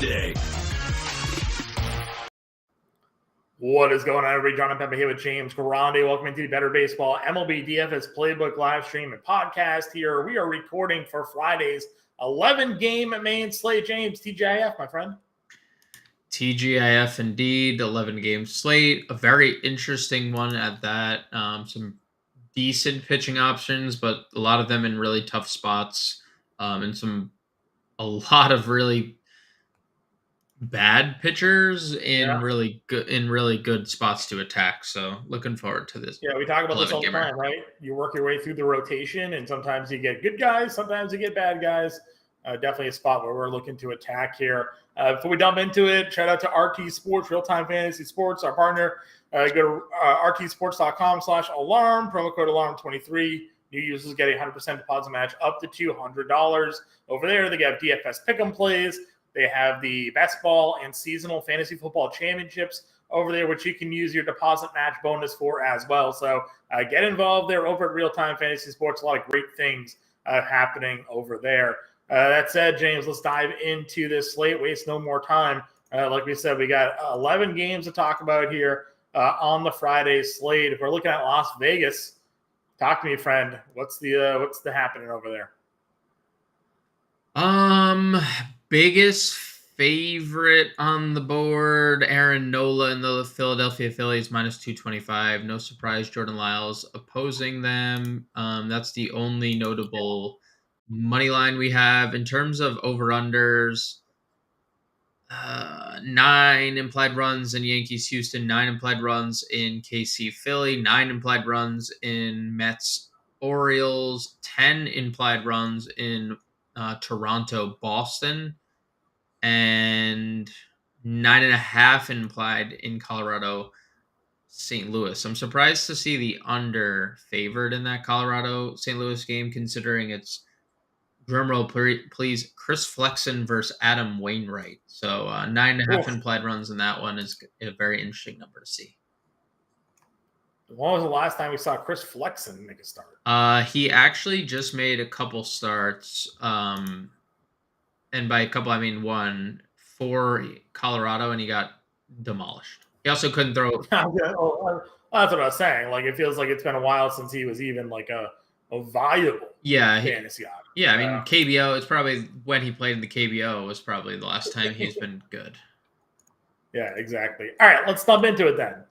Grande. What is going on, everybody? Jon Impemba here with James Grande. Welcome into the Better Baseball MLB DFS Playbook live stream and podcast here. We are recording for Friday's 11-game main slate. James, TGIF, my friend. TGIF indeed, 11-game slate. A very interesting one at that. Some decent pitching options, but a lot of them in really tough spots. And a lot of really bad pitchers in really good spots to attack. So looking forward to this. Yeah, we talk about this all the time, right? You work your way through the rotation, and sometimes you get good guys, sometimes you get bad guys. Definitely a spot where we're looking to attack here. Before we dump into it, shout out to RT Sports, Real-Time Fantasy Sports, our partner. Go to rtsports.com/alarm, promo code alarm23. New users get a 100% deposit match up to $200. Over there, they have DFS pick'em plays. They have the basketball and seasonal fantasy football championships over there, which you can use your deposit match bonus for as well. So get involved there over at Real-Time Fantasy Sports. A lot of great things happening over there. That said, James, let's dive into this slate. Waste no more time. Like we said, we got 11 games to talk about here on the Friday slate. If we're looking at Las Vegas, talk to me, friend. What's the happening over there? Biggest favorite on the board, Aaron Nola and the Philadelphia Phillies, -225. No surprise, Yordan Alvarez opposing them. That's the only notable money line we have. In terms of over-unders, 9 implied runs in Yankees Houston, 9 implied runs in KC Philly, 9 implied runs in Mets Orioles, 10 implied runs in Toronto Boston, and 9.5 implied in Colorado St. Louis. I'm surprised to see the under favored in that Colorado St. Louis game, considering it's, drumroll please, Chris Flexen versus Adam Wainwright. So 9.5 implied runs in that one is a very interesting number to see. When was the last time we saw Chris Flexen make a start? He actually just made a couple starts. And by a couple, I mean one, for Colorado, and he got demolished. He also couldn't throw. That's what I was saying. Like, it feels like it's been a while since he was even like a viable fantasy option. Yeah, I mean, KBO, it's probably when he played in the KBO was probably the last time he's been good. Yeah, exactly. All right, let's jump into it then.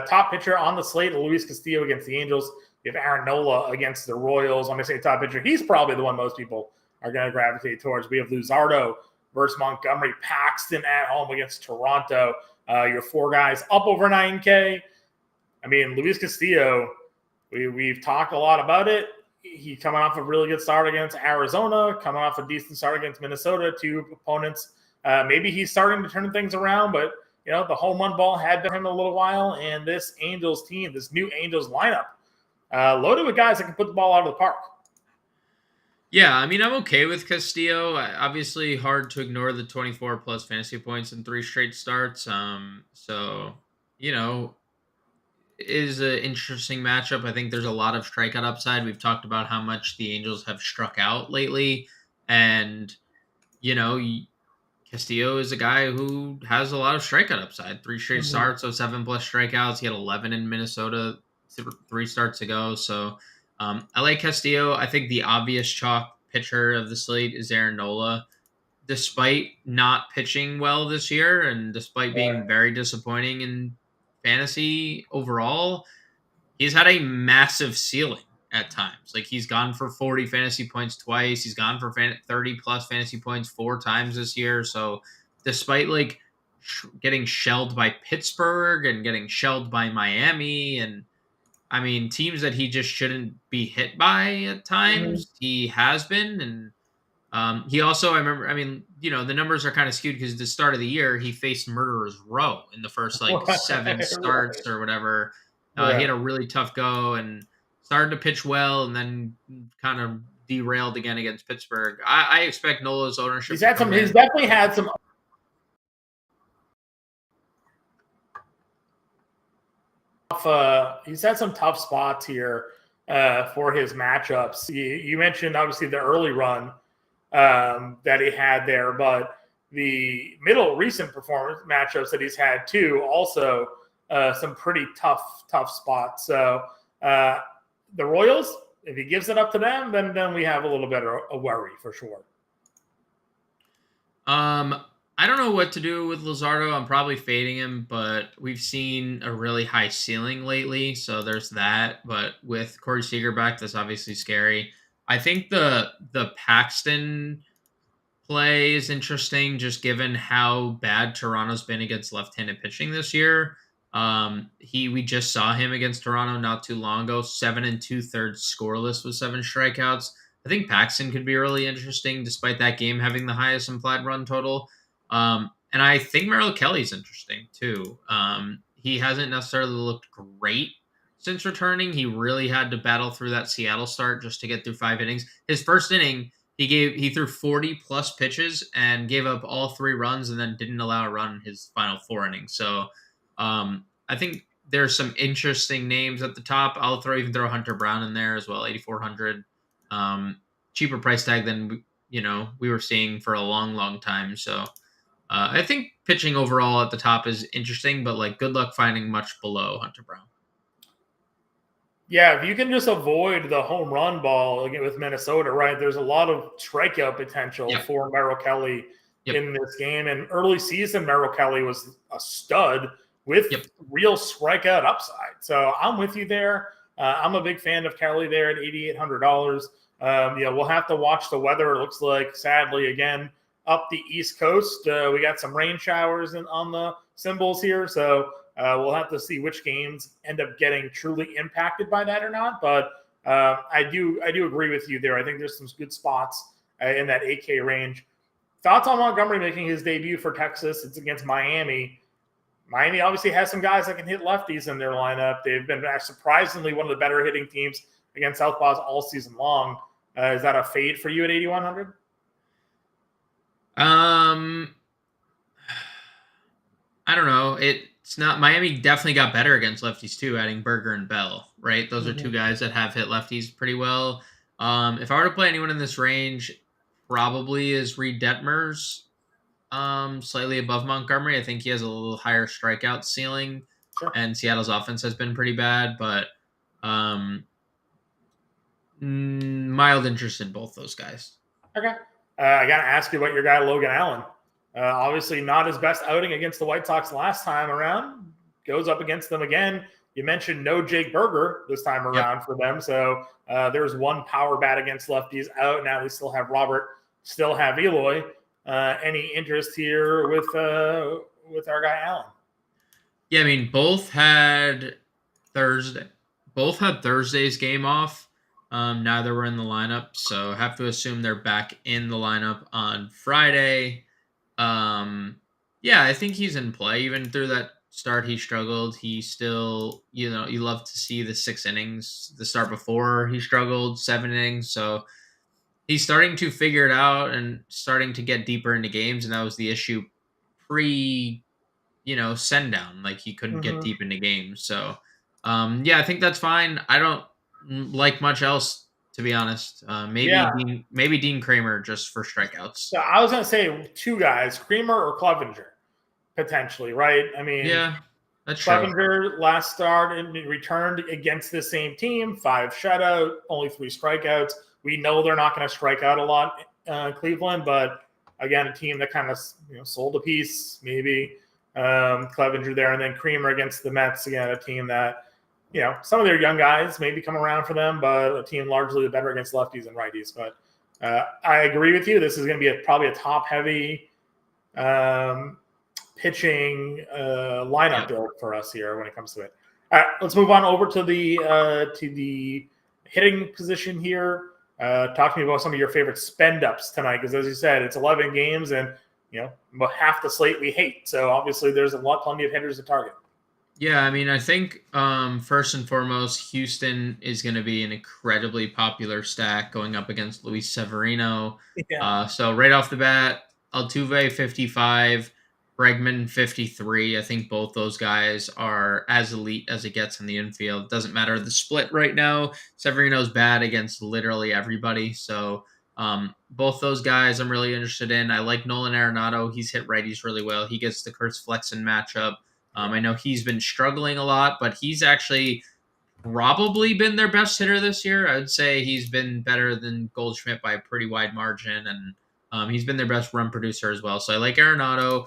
Top pitcher on the slate, Luis Castillo against the Angels. You have Aaron Nola against the Royals. When I say top pitcher, he's probably the one most people are going to gravitate towards. We have Luzardo versus Montgomery, Paxton at home against Toronto. Your 4 guys up over 9K. I mean, Luis Castillo, we've talked a lot about it. He's coming off a really good start against Arizona, coming off a decent start against Minnesota, 2 opponents. Maybe he's starting to turn things around, but the home run ball had been him a little while, and this Angels team, this new Angels lineup, loaded with guys that can put the ball out of the park. Yeah, I mean, I'm okay with Castillo. Obviously, hard to ignore the 24-plus fantasy points in 3 straight starts. So, it is an interesting matchup. I think there's a lot of strikeout upside. We've talked about how much the Angels have struck out lately. And, Castillo is a guy who has a lot of strikeout upside. 3 straight starts, so 7+ strikeouts. He had 11 in Minnesota 3 starts ago. So, I like Castillo. I think the obvious chalk pitcher of the slate is Aaron Nola. Despite not pitching well this year and despite being very disappointing in fantasy overall, he's had a massive ceiling at times. Like, he's gone for 40 fantasy points twice. He's gone for 30-plus fantasy points 4 times this year. So despite getting shelled by Pittsburgh and getting shelled by Miami and teams that he just shouldn't be hit by at times, he has been. And he also, the numbers are kind of skewed because at the start of the year, he faced Murderer's Row in the first 7 starts or whatever. He had a really tough go and started to pitch well and then kind of derailed again against Pittsburgh. I expect Nola's ownership. He's definitely had some. He's had some tough spots here for his matchups. You mentioned obviously the early run that he had there, but the middle recent performance matchups that he's had too, also some pretty tough spots. So the Royals, if he gives it up to them, then we have a little bit of a worry for sure. I don't know what to do with Luzardo. I'm probably fading him, but we've seen a really high ceiling lately, so there's that. But with Corey Seager back, that's obviously scary. I think the Paxton play is interesting, just given how bad Toronto's been against left-handed pitching this year. We just saw him against Toronto not too long ago, 7 2/3 scoreless with 7 strikeouts. I think Paxton could be really interesting, despite that game having the highest implied run total. And I think Merrill Kelly's interesting too. He hasn't necessarily looked great since returning. He really had to battle through that Seattle start just to get through 5 innings. His first inning, he threw 40 plus pitches and gave up all 3 runs and then didn't allow a run in his final 4 innings. So I think there's some interesting names at the top. I'll even throw Hunter Brown in there as well, 8,400. Cheaper price tag than we were seeing for a long time. So I think pitching overall at the top is interesting, but like good luck finding much below Hunter Brown. Yeah, if you can just avoid the home run ball again with Minnesota, right? There's a lot of strikeout potential for Merrill Kelly in this game. And early season, Merrill Kelly was a stud with real strikeout upside. So I'm with you there. I'm a big fan of Kelly there at $8,800. We'll have to watch the weather. It looks like, sadly, again, up the East Coast, we got some rain showers on the symbols here. So we'll have to see which games end up getting truly impacted by that or not. But I do agree with you there. I think there's some good spots in that 8K range. Thoughts on Montgomery making his debut for Texas? It's against Miami. Miami obviously has some guys that can hit lefties in their lineup. They've been surprisingly one of the better hitting teams against Southpaws all season long. Is that a fade for you at 8,100? I don't know. It's not. Miami definitely got better against lefties too, adding Berger and Bell. Right, those are 2 guys that have hit lefties pretty well. If I were to play anyone in this range, probably is Reed Detmers. Slightly above Montgomery. I think he has a little higher strikeout ceiling, and Seattle's offense has been pretty bad, but mild interest in both those guys. Okay. I got to ask you about your guy, Logan Allen. Obviously not his best outing against the White Sox last time around. Goes up against them again. You mentioned no Jake Berger this time around for them. So there's one power bat against lefties out. Now they still have Robert, still have Eloy. Any interest here with our guy Allen? Yeah, I mean, both had Thursday's game off. Neither were in the lineup, so have to assume they're back in the lineup on Friday. I think he's in play. Even through that start, he struggled. He still, you love to see the 6 innings. The start before he struggled, 7 innings. So he's starting to figure it out and starting to get deeper into games, and that was the issue send down. Like he couldn't get deep into games. So, I think that's fine. I don't like much else, to be honest. Maybe Dean Kramer just for strikeouts. So I was going to say 2 guys, Kramer or Clevenger, potentially, right? I mean, that's Clevenger true. last start and returned against the same team, 5 shutout, only 3 strikeouts. We know they're not going to strike out a lot, Cleveland, but again, a team that kind of sold a piece, maybe. Clevenger there, and then Kramer against the Mets, again, a team that some of their young guys maybe come around for them, but a team largely better against lefties and righties. But I agree with you. This is going to be probably a top-heavy pitching lineup build for us here when it comes to it. All right, let's move on over to the hitting position here. Talk to me about some of your favorite spend-ups tonight, because as you said, it's 11 games, and about half the slate we hate. So obviously there's plenty of hitters to target. Yeah, I mean, I think first and foremost, Houston is going to be an incredibly popular stack going up against Luis Severino. Yeah. So right off the bat, Altuve 55, Bregman 53. I think both those guys are as elite as it gets in the infield. Doesn't matter the split right now. Severino's bad against literally everybody. So Both those guys I'm really interested in. I like Nolan Arenado. He's hit righties really well. He gets the Kurtz Flexen matchup. I know he's been struggling a lot, but he's actually probably been their best hitter this year. I would say he's been better than Goldschmidt by a pretty wide margin, and he's been their best run producer as well. So I like Arenado.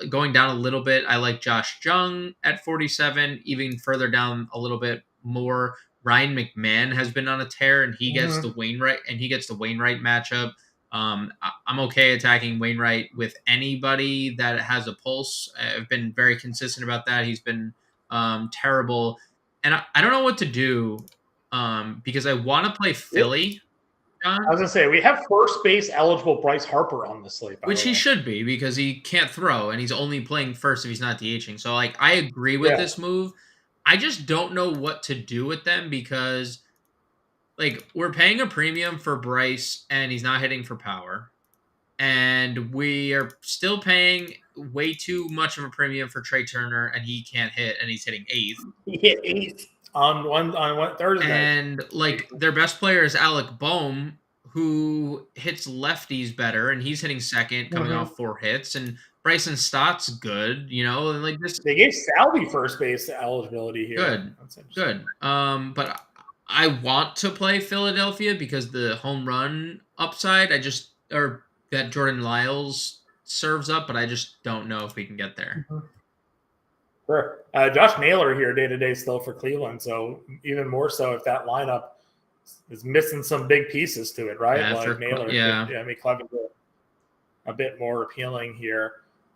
Going down a little bit, I like Josh Jung at 47. Even further down a little bit more, Ryan McMahon has been on a tear, and he gets the Wainwright matchup. I'm okay attacking Wainwright with anybody that has a pulse. I've been very consistent about that. He's been terrible, and I don't know what to do because I want to play Philly. John, I was gonna say we have first base eligible Bryce Harper on the slate, which he should be because he can't throw and he's only playing first if he's not DHing. So like I agree with this move. I just don't know what to do with them because like we're paying a premium for Bryce and he's not hitting for power. And we are still paying way too much of a premium for Trey Turner and he can't hit and he's hitting 8th. He hit 8th on one Thursday. And like their best player is Alec Boehm, who hits lefties better, and he's hitting 2nd, coming off 4 hits. And Bryson Stott's good, and like this. They gave Salvi first base eligibility here. Good, good. But I want to play Philadelphia because the home run upside, or that Jordan Lyles serves up, but I just don't know if we can get there. Sure. Josh Naylor here day-to-day still for Cleveland, so even more so if that lineup is missing some big pieces to it, right? Yeah, like Naylor, Cleveland a bit more appealing here.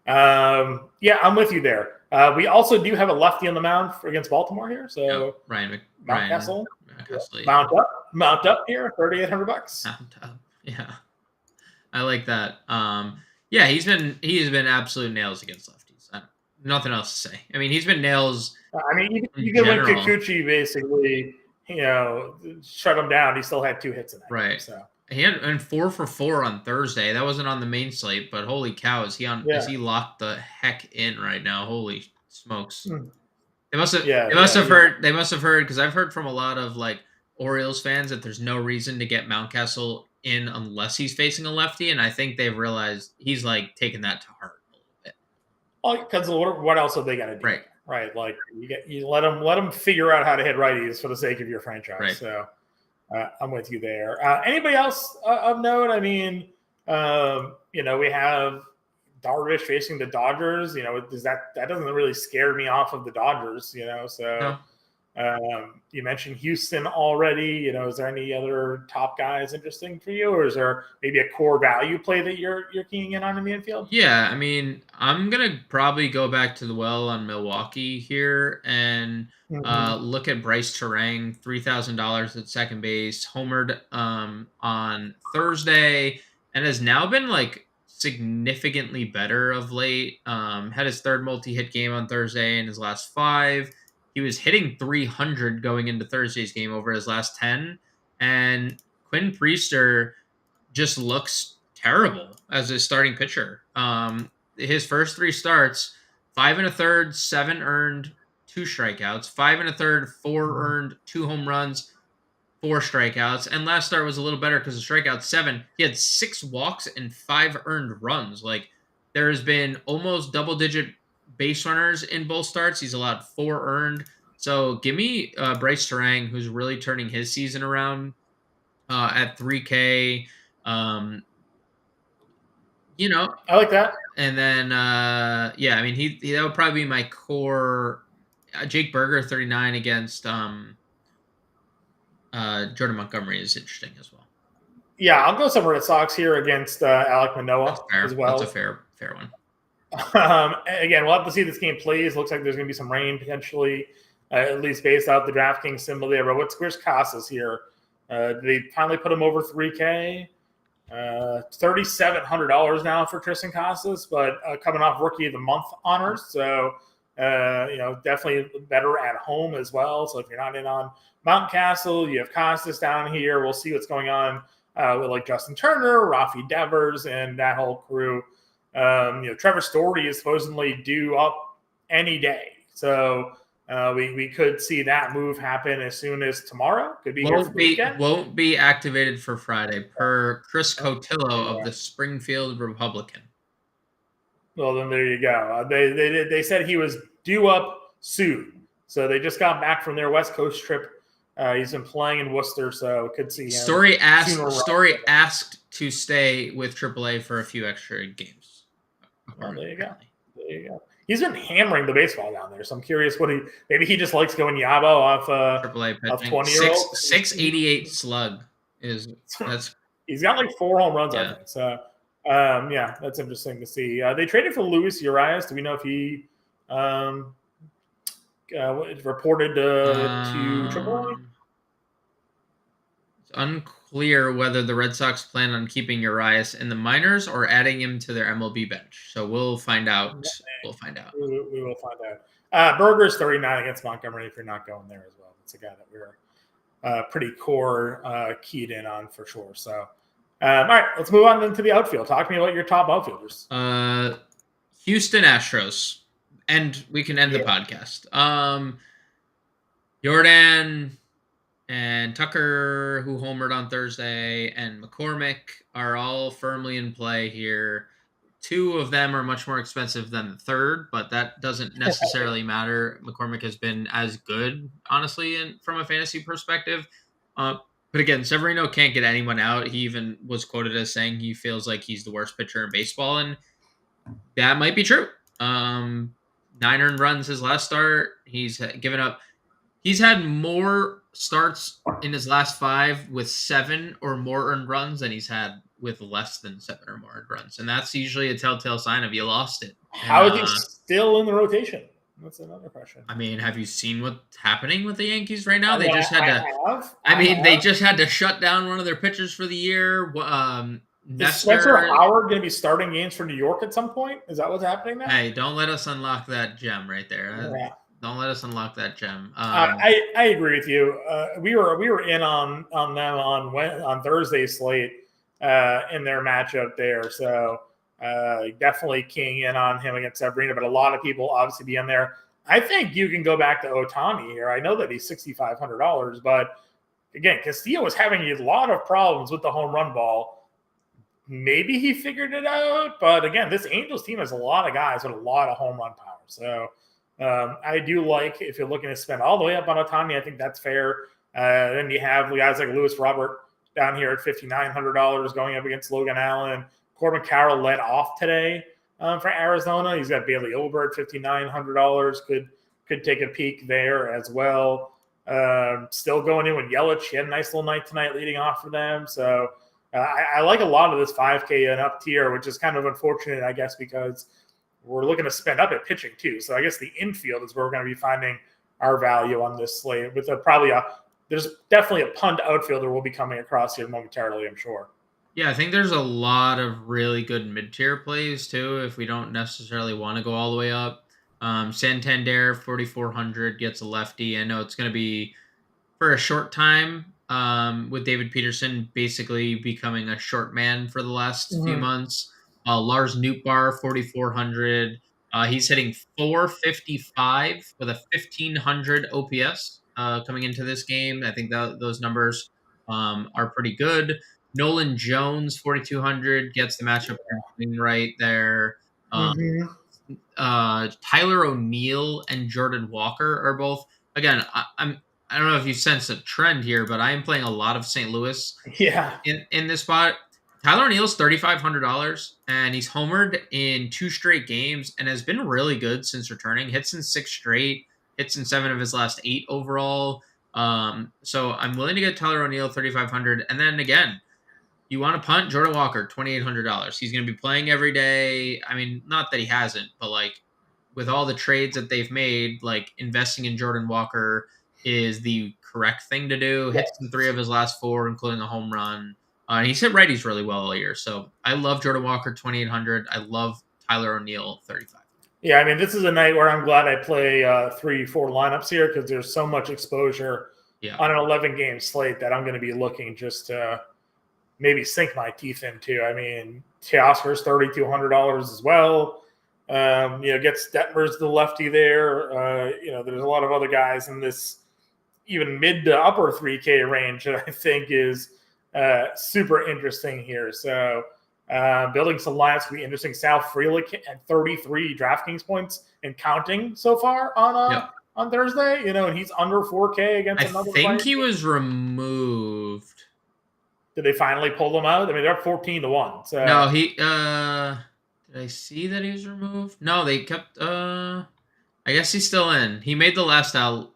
I'm with you there. We also do have a lefty on the mound against Baltimore here, so Mountcastle, mount up here, $3,800. Mount up, yeah, I like that. He's been absolute nails against lefties. Nothing else to say. I mean, he's been nails. I mean, even when Kikuchi basically, shut him down, he still had 2 hits in that game, so. He had 4 for 4 on Thursday. That wasn't on the main slate, but holy cow, is he locked the heck in right now? Holy smokes! They must have heard because I've heard from a lot of like Orioles fans that there's no reason to get Mountcastle in unless he's facing a lefty, and I think they've realized he's like taking that to heart. Because what else have they got to do? Right. Like you let them figure out how to hit righties for the sake of your franchise. Right. So I'm with you there. Anybody else of note? I mean, we have Darvish facing the Dodgers. That doesn't really scare me off of the Dodgers. So. No. You mentioned Houston already. Is there any other top guys interesting for you, or is there maybe a core value play that you're keying in on in the infield? Yeah, I mean, I'm gonna probably go back to the well on Milwaukee here and look at Bryce Terang, $3,000 at second base, homered on Thursday, and has now been like significantly better of late. Had his 3rd multi-hit game on Thursday in his last 5. He was hitting 300 going into Thursday's game over his last 10. And Quinn Priester just looks terrible as a starting pitcher. His first 3 starts, 5 1/3, 7 earned, 2 strikeouts, 5 1/3, 4 earned, 2 home runs, 4 strikeouts. And last start was a little better because of strikeouts 7. He had 6 walks and 5 earned runs. Like there has been almost double-digit base runners in both starts. He's allowed 4 earned. So give me Bryce Terang, who's really turning his season around at 3K. I like that. And then, I mean, he that would probably be my core. Jake Berger, 39 against Jordan Montgomery is interesting as well. Yeah, I'll go some Red Sox here against Alek Manoah as well. That's a fair one. Again, we'll have to see this game plays. Looks like there's going to be some rain potentially, at least based off the DraftKings symbol there. But where's Casas here? They finally put him over 3K. $3,700 now for Tristan Casas, but coming off Rookie of the Month honors. So, definitely better at home as well. So if you're not in on Mountcastle, you have Casas down here. We'll see what's going on with like Justin Turner, Rafi Devers, and that whole crew. Trevor Story is supposedly due up any day. So We could see that move happen as soon as tomorrow. Could be here for the weekend. Won't be activated for Friday, per Chris Oh, Cotillo of yeah. the Springfield Republican. Well, then there you go. They said he was due up soon, so they just got back from their West Coast trip. He's been playing in Worcester, so could see him. Story asked to stay with AAA for a few extra games. Well, there you go. There you go. He's been hammering the baseball down there, so I'm curious what maybe he just likes going yabo off AAA pitching. 20-year-olds. 688 slug that's. He's got like 4 home runs, Yeah. I think. So, yeah, that's interesting to see. They traded for Luis Urias. Do we know if he reported to AAA? It's unclear whether the Red Sox plan on keeping Urias in the minors or adding him to their MLB bench. So we'll find out. We will find out. Berger's 39 against Montgomery if you're not going there as well. That's a guy that we're pretty core keyed in on for sure. So, all right, let's move on then to the outfield. Talk to me about your top outfielders. Houston Astros. And we can end the podcast. Yordan and Tucker, who homered on Thursday, and McCormick are all firmly in play here. 2 of them are much more expensive than the third, but that doesn't necessarily matter. McCormick has been as good, honestly, from a fantasy perspective. But again, Severino can't get anyone out. He even was quoted as saying he feels like he's the worst pitcher in baseball, and that might be true. 9 earned runs his last start. He's given up. He's had more starts in his last 5 with 7 or more earned runs than he's had with less than 7 or more earned runs. And that's usually a telltale sign of you lost it. How is he still in the rotation? That's another question. I mean, have you seen what's happening with the Yankees right now? They just had to shut down one of their pitchers for the year. Is Spencer Howard going to be starting games for New York at some point? Is that what's happening now? Hey, don't let us unlock that gem right there. Yeah. Don't let us unlock that gem. I agree with you. We were in on them on Thursday's slate in their matchup there. So definitely keying in on him against Severino, but a lot of people obviously be in there. I think you can go back to Ohtani here. I know that he's $6,500, but again, Castillo was having a lot of problems with the home run ball. Maybe he figured it out, but again, this Angels team has a lot of guys with a lot of home run power. So I do like, if you're looking to spend all the way up on Ohtani, I think that's fair. Then you have guys like Lewis Robert down here at $5,900 going up against Logan Allen. Corbin Carroll led off today for Arizona. He's got Bailey Ober at $5,900. Could take a peek there as well. Still going in with Yelich. He had a nice little night tonight leading off for them. So I like a lot of this 5K and up tier, which is kind of unfortunate, I guess, because we're looking to spend up at pitching too. So I guess the infield is where we're going to be finding our value on this slate. With there's definitely a punt outfielder will be coming across here momentarily, I'm sure. Yeah, I think there's a lot of really good mid-tier plays too, if we don't necessarily want to go all the way up. Santander, 4,400, gets a lefty. I know it's going to be for a short time, with David Peterson basically becoming a short man for the last few months. Lars Nootbaar, 4,400. He's hitting 455 with a 1,500 OPS coming into this game. I think those numbers are pretty good. Nolan Jones, 4,200, gets the matchup right there. Tyler O'Neill and Jordan Walker are both, again, I don't know if you sense a trend here, but I am playing a lot of St. Louis in this spot. Tyler O'Neill's $3,500, and he's homered in 2 straight games and has been really good since returning. Hits in 6 straight, hits in 7 of his last 8 overall. So I'm willing to get Tyler O'Neill, $3,500. And then again, you want to punt Jordan Walker, $2,800. He's going to be playing every day. I mean, not that he hasn't, but like with all the trades that they've made, like investing in Jordan Walker is the correct thing to do. Hits in 3 of his last 4, including a home run. He's hit righties really well all year. So I love Jordan Walker, $2,800. I love Tyler O'Neill, $3,500. Yeah, I mean, this is a night where I'm glad I play 3-4 lineups here because there's so much exposure on an 11-game slate that I'm going to be looking just to maybe sink my teeth into. I mean, Teoscar's $3,200 as well. Gets Detmers the lefty there. There's a lot of other guys in this even mid to upper 3K range that I think is super interesting here. So building some lineups will be interesting. Sal Frelick at 33 DraftKings points and counting so far on Thursday. And he's under 4K against another I think fight. he was removed. Did they finally pull him out? I mean, they're up 14-1. So no, he did I see that he was removed? No, they kept I guess he's still in. He made the last out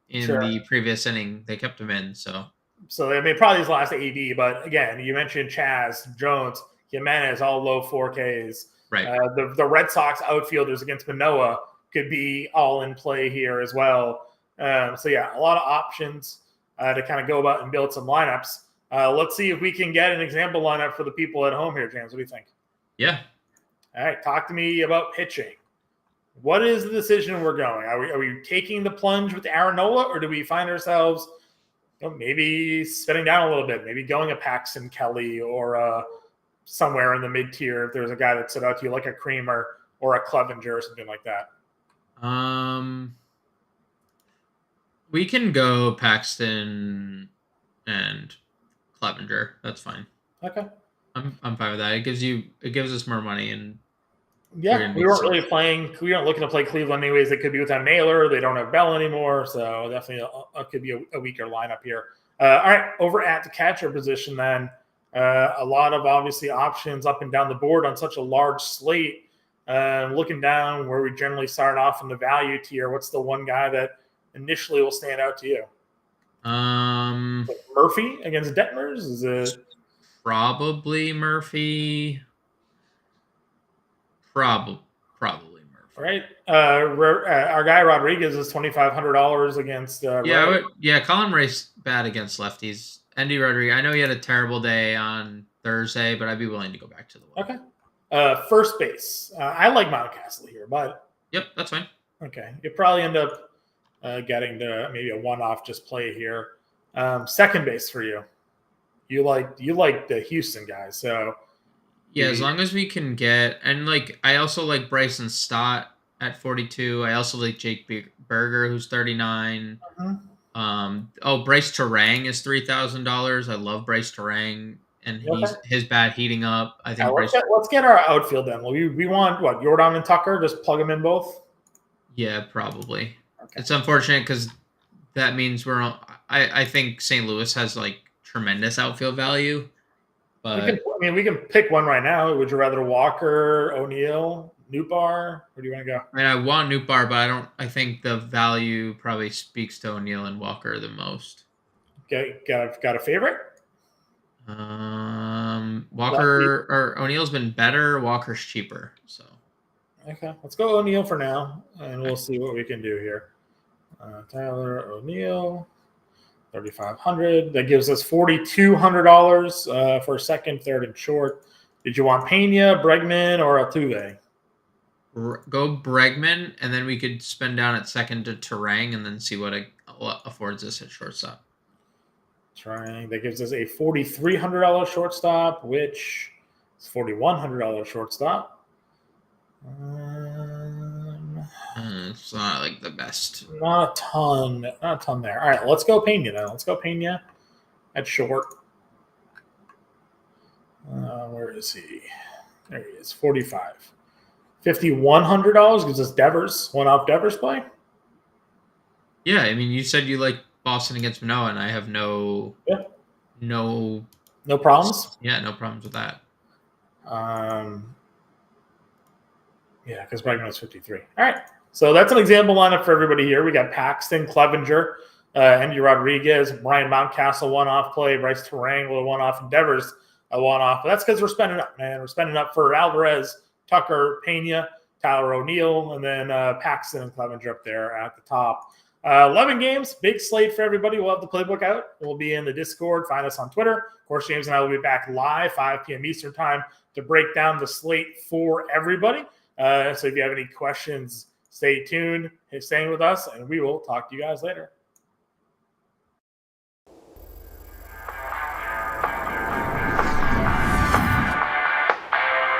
in the previous inning. They kept him in, so probably his last AD, but again, you mentioned Chaz, Jones, Jimenez, all low 4Ks. Right. The Red Sox outfielders against Manoah could be all in play here as well. A lot of options to kind of go about and build some lineups. Let's see if we can get an example lineup for the people at home here, James. What do you think? Yeah. All right, talk to me about pitching. What is the decision we're going? Are we taking the plunge with Aaron Nola, or do we find ourselves maybe spinning down a little bit, maybe going a Paxton Kelly or somewhere in the mid-tier if there's a guy that stood out to you like a Creamer or a Clevenger or something like that? We can go Paxton and Clevenger. That's fine. Okay. I'm fine with that. It gives us more money, and we weren't looking to play Cleveland anyways. They could be without Naylor. They don't have Bell anymore, so definitely could be a weaker lineup here. All right, over at the catcher position then, a lot of obviously options up and down the board on such a large slate. Looking down where we generally start off in the value tier, what's the one guy that initially will stand out to you? Murphy against Detmers? Is it probably Murphy? Probably Murphy. Right. Our guy Rodriguez is $2,500 against. Colin Ray's bad against lefties. Andy Rodriguez. I know he had a terrible day on Thursday, but I'd be willing to go back to the well. Okay. First base. I like Mountcastle here, but yep, that's fine. Okay, you probably end up getting to maybe a one-off just play here. Second base for you. You like the Houston guys, so. Yeah, as long as we can get, and I also like Bryson Stott at 42. I also like Jake Berger, who's 39. Bryce Terang is $3,000. I love Bryce Terang, and his bat heating up. I think. Let's get our outfield then. We want what, Yordan and Tucker? Just plug them in both. Yeah, probably. Okay. It's unfortunate because that means I think St. Louis has tremendous outfield value. But we can pick one right now. Would you rather Walker, O'Neill, Nootbaar? Where do you want to go? I mean, I want Nootbaar, but I think the value probably speaks to O'Neill and Walker the most. Okay, got a favorite? Walker or O'Neill's been better. Walker's cheaper, so. Okay, let's go O'Neill for now, and we'll see what we can do here. Tyler O'Neill. $3,500. That gives us $4,200 for second, third, and short. Did you want Pena, Bregman, or Altuve? Go Bregman, and then we could spend down at second to Terang, and then see what affords us at shortstop. Terang. That gives us a $4,300 shortstop, which is $4,100 shortstop. It's not the best. Not a ton there. All right, let's go Pena now. Let's go Pena at short. Where is he? There he is. 45. $5,100 gives us Devers. One off Devers play. Yeah, I mean, you said you like Boston against Manoah, and I have no problems. Yeah, no problems with that. Yeah, because Bregman was 53. All right. So that's an example lineup for everybody here. We got Paxton, Clevenger, Andy Rodriguez, Brian Mountcastle, one-off play, Bryce Terang, a little one-off, and Devers, a one-off. But that's because we're spending up, man. We're spending up for Alvarez, Tucker, Pena, Tyler O'Neill, and then Paxton and Clevenger up there at the top. 11 games, big slate for everybody. We'll have the playbook out. We'll be in the Discord. Find us on Twitter. Of course, James and I will be back live 5 p.m. Eastern time to break down the slate for everybody. So if you have any questions, stay tuned, stay with us, and we will talk to you guys later.